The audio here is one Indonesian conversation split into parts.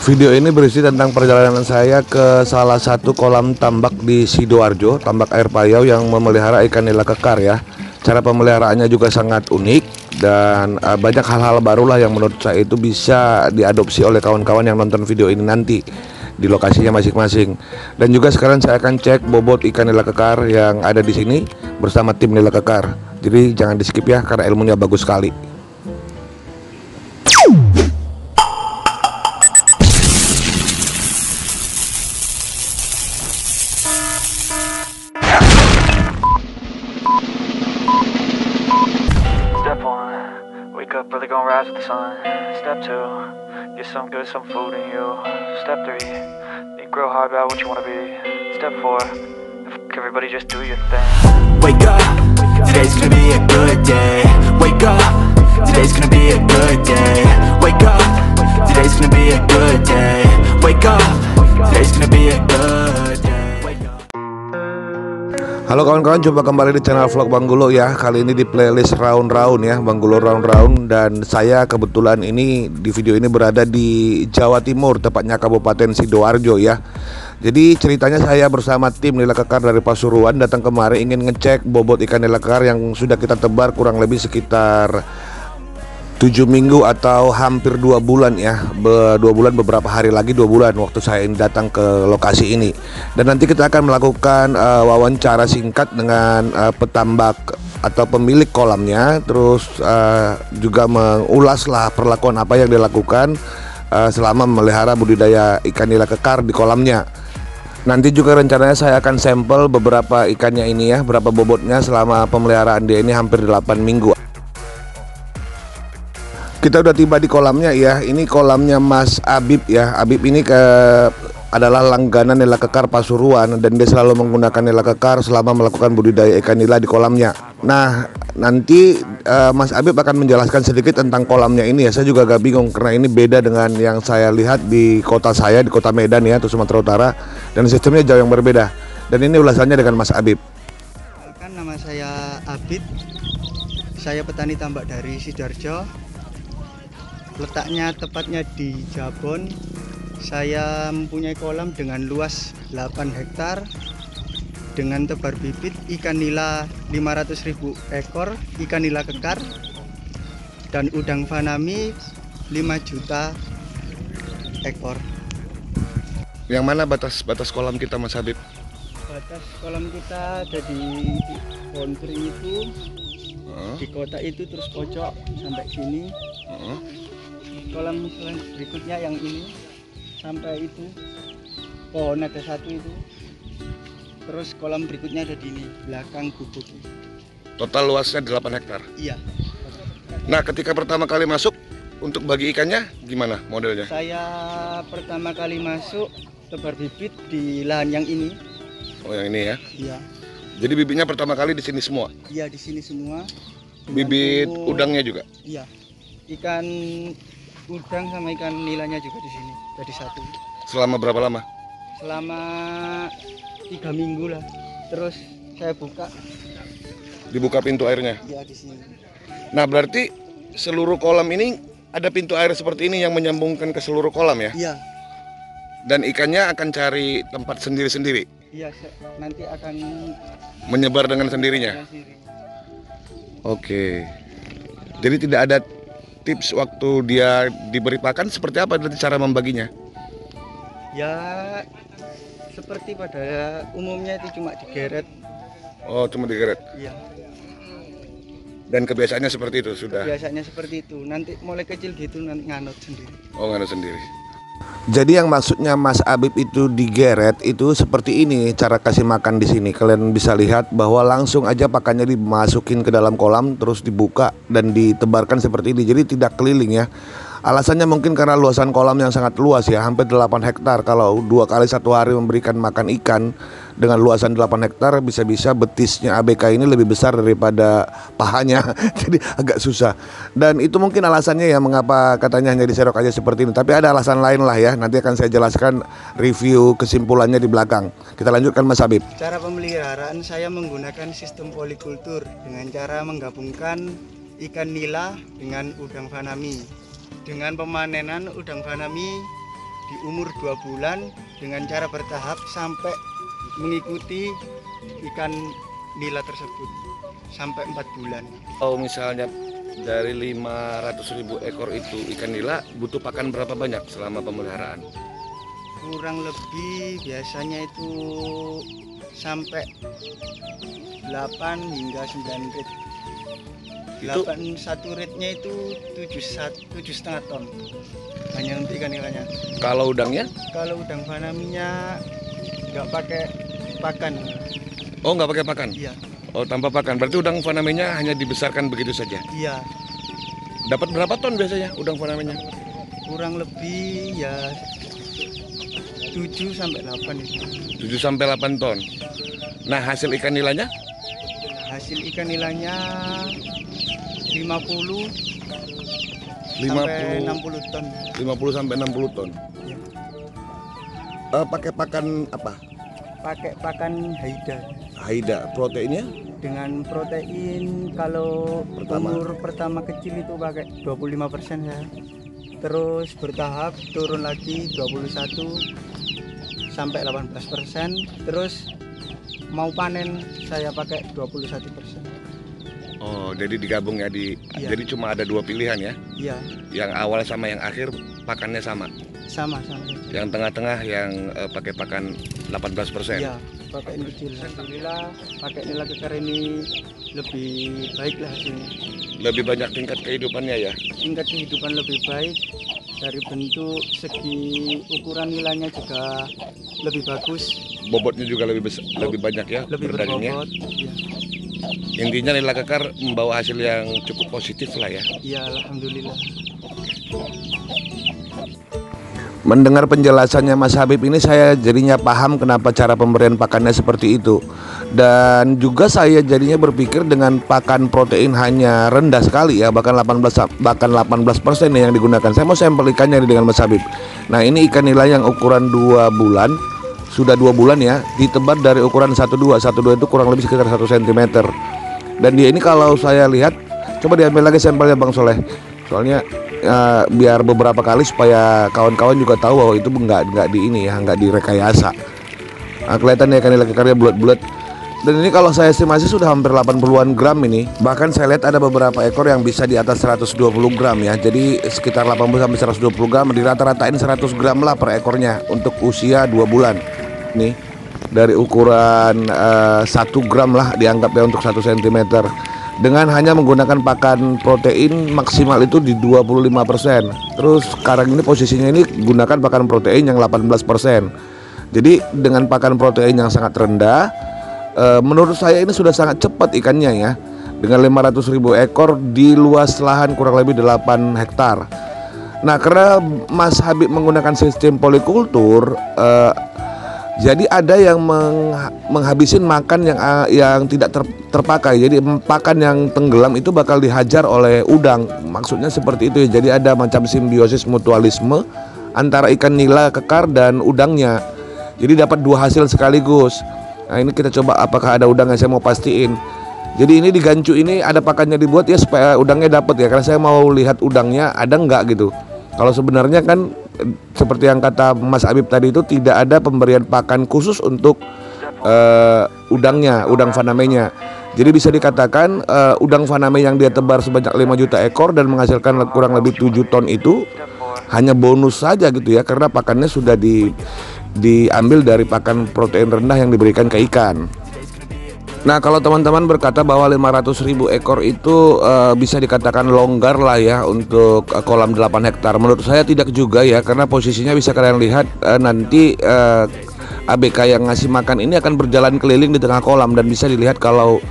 Video ini berisi tentang perjalanan saya ke salah satu kolam tambak di Sidoarjo, tambak air payau yang memelihara ikan nila kekar ya. Cara pemeliharaannya juga sangat unik dan banyak hal-hal barulah yang menurut saya itu bisa diadopsi oleh kawan-kawan yang nonton video ini nanti di lokasinya masing-masing. Dan juga sekarang saya akan cek bobot ikan nila kekar yang ada di sini bersama tim nila kekar. Jadi jangan di skip ya karena ilmunya bagus sekali. Step one, wake up early, gonna rise with the sun. Step two, get some good, some food in you. Step three, think real hard about what you wanna be. Step four, everybody just do your thing. Wake up, today's gonna be a good day. Wake up, today's gonna be a good day. Wake up, today's gonna be a good day. Wake up, today's gonna be a good day. Wake up. Halo kawan-kawan, jumpa kembali di channel vlog Bang Gulo ya. Kali ini di playlist round-round ya, Bang Gulo round-round. Dan saya kebetulan ini di video ini berada di Jawa Timur, tepatnya Kabupaten Sidoarjo ya. Jadi ceritanya saya bersama tim nila kekar dari Pasuruan datang kemari ingin ngecek bobot ikan nila kekar yang sudah kita tebar kurang lebih sekitar 7 minggu atau hampir 2 bulan ya. 2 bulan, beberapa hari lagi 2 bulan waktu saya datang ke lokasi ini. Dan nanti kita akan melakukan wawancara singkat dengan petambak atau pemilik kolamnya. Terus juga mengulaslah perlakuan apa yang dilakukan selama memelihara budidaya ikan nila kekar di kolamnya. Nanti juga rencananya saya akan sampel beberapa ikannya ini ya, berapa bobotnya selama pemeliharaan dia ini hampir 8 minggu. Kita udah tiba di kolamnya ya. Ini kolamnya Mas Abib ya. Abib ini adalah langganan nila kekar Pasuruan dan dia selalu menggunakan nila kekar selama melakukan budidaya ikan nila di kolamnya. Nah, nanti Mas Abib akan menjelaskan sedikit tentang kolamnya ini ya. Saya juga agak bingung karena ini beda dengan yang saya lihat di kota saya, di kota Medan ya, atau Sumatera Utara, dan sistemnya jauh yang berbeda. Dan ini ulasannya dengan Mas Abib. Nama saya Abib. Saya petani tambak dari Sidoarjo. Letaknya tepatnya di Jabon. Saya mempunyai kolam dengan luas 8 hektar dengan tebar bibit ikan nila 500.000 ekor, ikan nila kekar dan udang fanami 5 juta ekor. Yang mana batas kolam kita Mas Habib? Batas kolam kita ada di pohon kering itu, di kota itu terus pojok sampai sini. Kolam berikutnya yang ini sampai itu pohon ada satu itu. Terus kolam berikutnya ada di ini belakang gubuk. Total luasnya 8 hektar. Iya. Nah, ketika pertama kali masuk untuk bagi ikannya gimana modelnya? Saya pertama kali masuk tebar bibit di lahan yang ini. Oh, yang ini ya? Iya. Jadi bibitnya pertama kali di sini semua? Iya, di sini semua. Bibit Dengan udangnya juga? Iya. Ikan udang sama ikan nilanya juga di sini. Jadi satu. Selama berapa lama? Selama 3 minggu lah. Terus saya buka. Dibuka pintu airnya? Iya, di sini. Nah, berarti seluruh kolam ini ada pintu air seperti ini yang menyambungkan ke seluruh kolam ya? Iya. Dan ikannya akan cari tempat sendiri-sendiri? Iya, nanti akan Menyebar dengan sendirinya? sendiri. Oke. Jadi tidak ada tips waktu dia diberi pakan seperti apa nanti cara membaginya? Ya, seperti pada umumnya itu cuma digeret. Oh, cuma digeret. Iya. Dan kebiasaannya seperti itu sudah? Biasanya seperti itu. Nanti mulai kecil gitu nanti nganut sendiri. Oh, nggak ada sendiri. Jadi yang maksudnya Mas Abib itu digeret itu seperti ini cara kasih makan di sini. Kalian bisa lihat bahwa langsung aja pakannya dimasukin ke dalam kolam terus dibuka dan ditebarkan seperti ini. Jadi tidak keliling ya. Alasannya mungkin karena luasan kolam yang sangat luas ya, hampir 8 hektar. Kalau 2 kali 1 hari memberikan makan ikan dengan luasan 8 hektar, bisa-bisa betisnya ABK ini lebih besar daripada pahanya. Jadi agak susah. Dan itu mungkin alasannya ya mengapa katanya hanya diserok aja seperti ini. Tapi ada alasan lain lah ya. Nanti akan saya jelaskan review kesimpulannya di belakang. Kita lanjutkan Mas Habib. Cara pemeliharaan saya menggunakan sistem polikultur dengan cara menggabungkan ikan nila dengan udang fanami. Dengan pemanenan udang fanami di umur 2 bulan dengan cara bertahap sampai mengikuti ikan nila tersebut sampai 4 bulan. Oh, misalnya dari 500.000 ekor itu ikan nila butuh pakan berapa banyak selama pemeliharaan? Kurang lebih biasanya itu sampai 8 hingga 9 rit. Itu 1 ritnya itu 7,5 ton hanya untuk ikan nilanya. kalau udangnya? Kalau udang fanaminya nggak pakai pakan. Oh, nggak pakai pakan? Iya, Oh, tanpa pakan. Berarti udang fanamenya hanya dibesarkan begitu saja. iya. Dapat berapa ton biasanya udang fanamenya? Kurang lebih ya 7 sampai 8 itu. 7 sampai 8 ton. Nah, hasil ikan nilanya? Hasil ikan nilanya 50 sampai 60 ton. 50 sampai 60 ton. Ya. Pakai pakan apa? Pakai pakan haida Haida. Proteinnya? dengan protein kalau Pertama. umur pertama kecil itu pakai 25% ya. Terus bertahap turun lagi 21 sampai 18%. Terus mau panen saya pakai 21%. Oh, jadi digabung ya Iya. jadi cuma ada 2 pilihan ya. Iya, Yang awal sama yang akhir pakannya sama. sama saja. Yang tengah-tengah yang pakai pakan 18%. Iya, pakai ini kecil. Alhamdulillah pakai nila kekar ini lebih baik lah hasilnya. Lebih banyak tingkat kehidupannya ya. Tingkat kehidupan lebih baik, dari bentuk segi ukuran nilainya juga lebih bagus, Bobotnya juga lebih lebih banyak ya lebih berdagingnya. berbobot. Iya, Intinya nila kekar membawa hasil yang cukup positif lah ya. iya, alhamdulillah. Mendengar penjelasannya Mas Habib ini saya jadinya paham kenapa cara pemberian pakannya seperti itu. Dan juga saya jadinya berpikir dengan pakan protein hanya rendah sekali ya, bahkan 18% yang digunakan. Saya mau sampel ikannya dengan Mas Habib. Nah, ini ikan nila yang ukuran 2 bulan. Sudah 2 bulan ya, ditebar dari ukuran 12. 12 itu kurang lebih sekitar 1 cm. Dan dia ini kalau saya lihat, coba diambil lagi sampelnya Bang Soleh. Soalnya biar beberapa kali supaya kawan-kawan juga tahu bahwa itu nggak di ini ya, nggak direkayasa. Nah, kelihatan ya kan nilai kekarnya bulat-bulat. Dan ini kalau saya estimasi sudah hampir 80-an gram ini. Bahkan saya lihat ada beberapa ekor yang bisa di atas 120 gram ya. Jadi sekitar 80 sampai 120 gram, dirata-ratain 100 gram lah per ekornya untuk usia 2 bulan. Nih, dari ukuran 1 gram lah dianggap ya untuk 1 cm. Dengan hanya menggunakan pakan protein maksimal itu di 25%. Terus sekarang ini posisinya ini gunakan pakan protein yang 18%. Jadi dengan pakan protein yang sangat rendah, menurut saya ini sudah sangat cepat ikannya ya. Dengan 500.000 ekor di luas lahan kurang lebih 8 hektar. Nah, karena Mas Habib menggunakan sistem polikultur, jadi ada yang menghabisin makan yang tidak terpakai. Jadi pakan yang tenggelam itu bakal dihajar oleh udang. Maksudnya seperti itu ya. Jadi ada macam simbiosis mutualisme antara ikan nila kekar dan udangnya. Jadi dapat 2 hasil sekaligus. Nah, ini kita coba apakah ada udangnya, saya mau pastiin. Jadi ini di gancu ini ada pakannya dibuat ya supaya udangnya dapat ya. Karena saya mau lihat udangnya ada nggak gitu. Kalau sebenarnya kan seperti yang kata Mas Habib tadi itu tidak ada pemberian pakan khusus untuk udangnya, udang fanamenya. Jadi bisa dikatakan udang faname yang dia tebar sebanyak 5 juta ekor dan menghasilkan kurang lebih 7 ton itu hanya bonus saja gitu ya, karena pakannya sudah diambil dari pakan protein rendah yang diberikan ke ikan. Nah, kalau teman-teman berkata bahwa 500.000 ekor itu bisa dikatakan longgar lah ya untuk kolam 8 hektar. Menurut saya tidak juga ya, karena posisinya bisa kalian lihat nanti ABK yang ngasih makan ini akan berjalan keliling di tengah kolam dan bisa dilihat kalau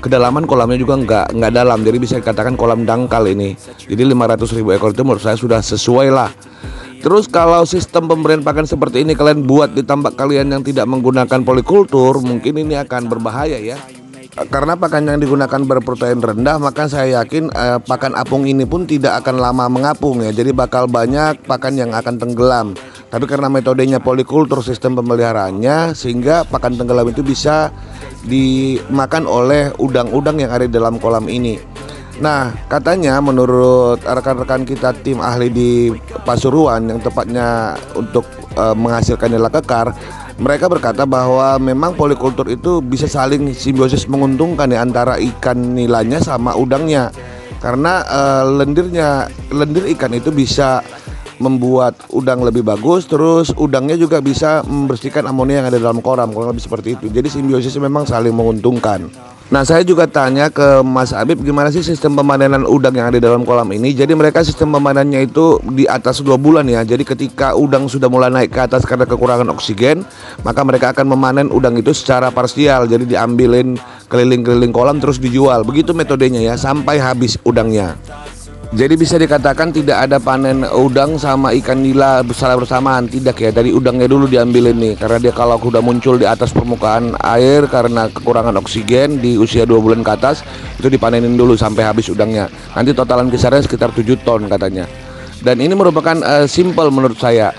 kedalaman kolamnya juga nggak dalam. Jadi bisa dikatakan kolam dangkal ini. Jadi 500.000 ekor itu menurut saya sudah sesuai lah. Terus kalau sistem pemberian pakan seperti ini kalian buat di tambak kalian yang tidak menggunakan polikultur, mungkin ini akan berbahaya ya. Karena pakan yang digunakan berprotein rendah, maka saya yakin pakan apung ini pun tidak akan lama mengapung ya. Jadi bakal banyak pakan yang akan tenggelam. Tapi karena metodenya polikultur sistem pemeliharaannya, sehingga pakan tenggelam itu bisa dimakan oleh udang-udang yang ada di dalam kolam ini. Nah, katanya menurut rekan-rekan kita tim ahli di Pasuruan yang tepatnya untuk menghasilkan nila kekar, mereka berkata bahwa memang polikultur itu bisa saling simbiosis menguntungkan ya antara ikan nilanya sama udangnya. Karena lendir ikan itu bisa membuat udang lebih bagus, terus udangnya juga bisa membersihkan amonia yang ada dalam kolam, kurang lebih seperti itu. Jadi simbiosis memang saling menguntungkan. Nah, saya juga tanya ke Mas Habib gimana sih sistem pemanenan udang yang ada di dalam kolam ini. Jadi mereka sistem pemanenannya itu di atas 2 bulan ya. Jadi ketika udang sudah mulai naik ke atas karena kekurangan oksigen, maka mereka akan memanen udang itu secara parsial. Jadi diambilin keliling-keliling kolam terus dijual. Begitu metodenya ya, sampai habis udangnya. Jadi bisa dikatakan tidak ada panen udang sama ikan nila secara bersamaan, tidak ya. Dari udangnya dulu diambilin nih, karena dia kalau udah muncul di atas permukaan air karena kekurangan oksigen di usia 2 bulan ke atas, itu dipanenin dulu sampai habis udangnya. Nanti totalan kisarannya sekitar 7 ton katanya. Dan ini merupakan simple menurut saya.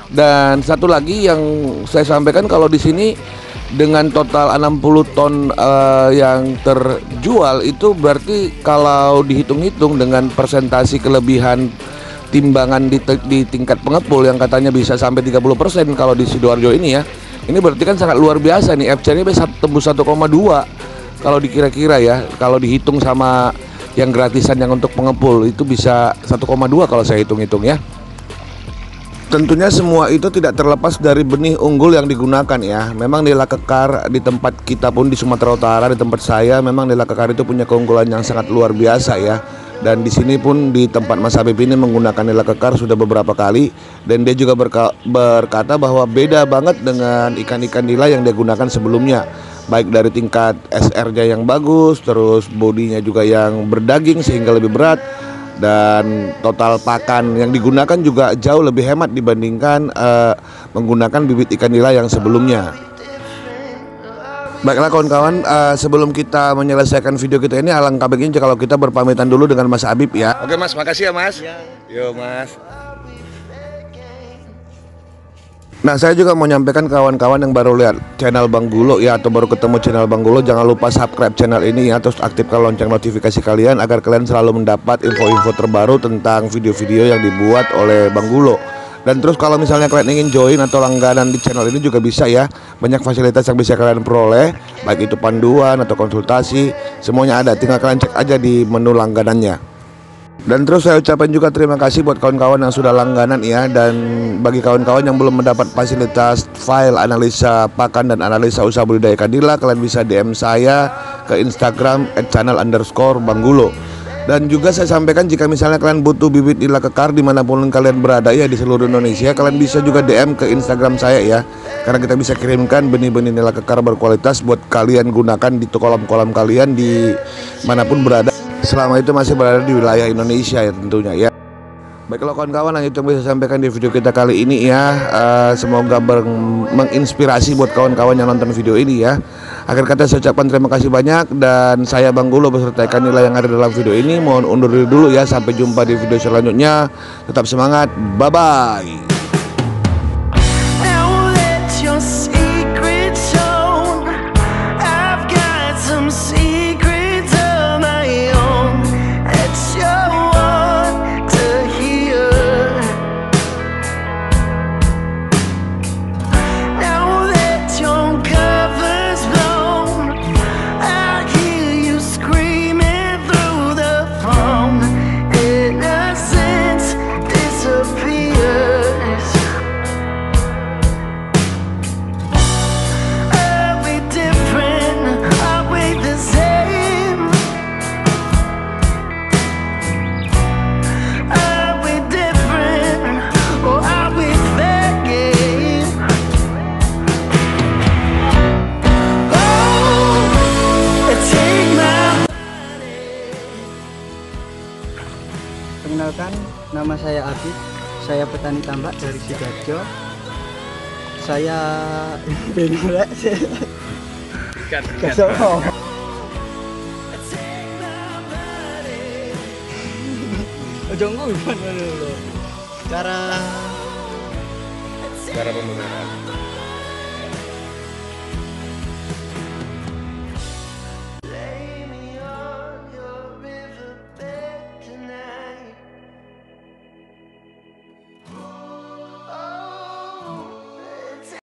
Dan satu lagi yang saya sampaikan, kalau di sini dengan total 60 ton yang terjual, itu berarti kalau dihitung-hitung dengan persentasi kelebihan timbangan di tingkat pengepul yang katanya bisa sampai 30% kalau di Sidoarjo ini ya. Ini berarti kan sangat luar biasa nih, FC-nya bisa tembus 1,2 kalau dikira-kira ya. Kalau dihitung sama yang gratisan yang untuk pengepul itu bisa 1,2 kalau saya hitung-hitung ya. Tentunya semua itu tidak terlepas dari benih unggul yang digunakan ya. Memang nila kekar di tempat kita pun di Sumatera Utara, di tempat saya, memang nila kekar itu punya keunggulan yang sangat luar biasa ya. Dan di sini pun di tempat Mas Habib ini menggunakan nila kekar sudah beberapa kali. Dan dia juga berkata bahwa beda banget dengan ikan-ikan nila yang dia gunakan sebelumnya. Baik dari tingkat SR-nya yang bagus, terus bodinya juga yang berdaging sehingga lebih berat. Dan total pakan yang digunakan juga jauh lebih hemat dibandingkan menggunakan bibit ikan nila yang sebelumnya. Baiklah kawan-kawan, sebelum kita menyelesaikan video kita ini, alangkah baiknya kalau kita berpamitan dulu dengan Mas Habib ya. Oke Mas, makasih ya Mas. Yo Mas. Nah, saya juga mau nyampaikan kawan-kawan yang baru lihat channel Bang Gulo ya, atau baru ketemu channel Bang Gulo, jangan lupa subscribe channel ini ya, terus aktifkan lonceng notifikasi kalian agar kalian selalu mendapat info-info terbaru tentang video-video yang dibuat oleh Bang Gulo. Dan terus kalau misalnya kalian ingin join atau langganan di channel ini juga bisa ya. Banyak fasilitas yang bisa kalian peroleh, baik itu panduan atau konsultasi, semuanya ada, tinggal kalian cek aja di menu langganannya. Dan terus saya ucapkan juga terima kasih buat kawan-kawan yang sudah langganan ya. Dan bagi kawan-kawan yang belum mendapat fasilitas file analisa pakan dan analisa usaha budidaya ikan nila, kalian bisa DM saya ke Instagram @channel_Banggulo. Dan juga saya sampaikan, jika misalnya kalian butuh bibit nila kekar dimanapun kalian berada ya di seluruh Indonesia, kalian bisa juga DM ke Instagram saya ya, karena kita bisa kirimkan benih-benih nila kekar berkualitas buat kalian gunakan di kolam-kolam kalian di manapun berada, selama itu masih berada di wilayah Indonesia ya tentunya ya. Baiklah kawan-kawan, itu yang bisa saya sampaikan di video kita kali ini ya. Semoga menginspirasi buat kawan-kawan yang nonton video ini ya. Akhir kata saya ucapkan terima kasih banyak, dan saya Bang Gulo beserta ikan nila yang ada dalam video ini mohon undur diri dulu ya. Sampai jumpa di video selanjutnya. Tetap semangat, bye-bye. Perkenalkan, nama saya Habib, saya petani tambak dari Sidoarjo. Saya ini mulai cara pemeliharaan.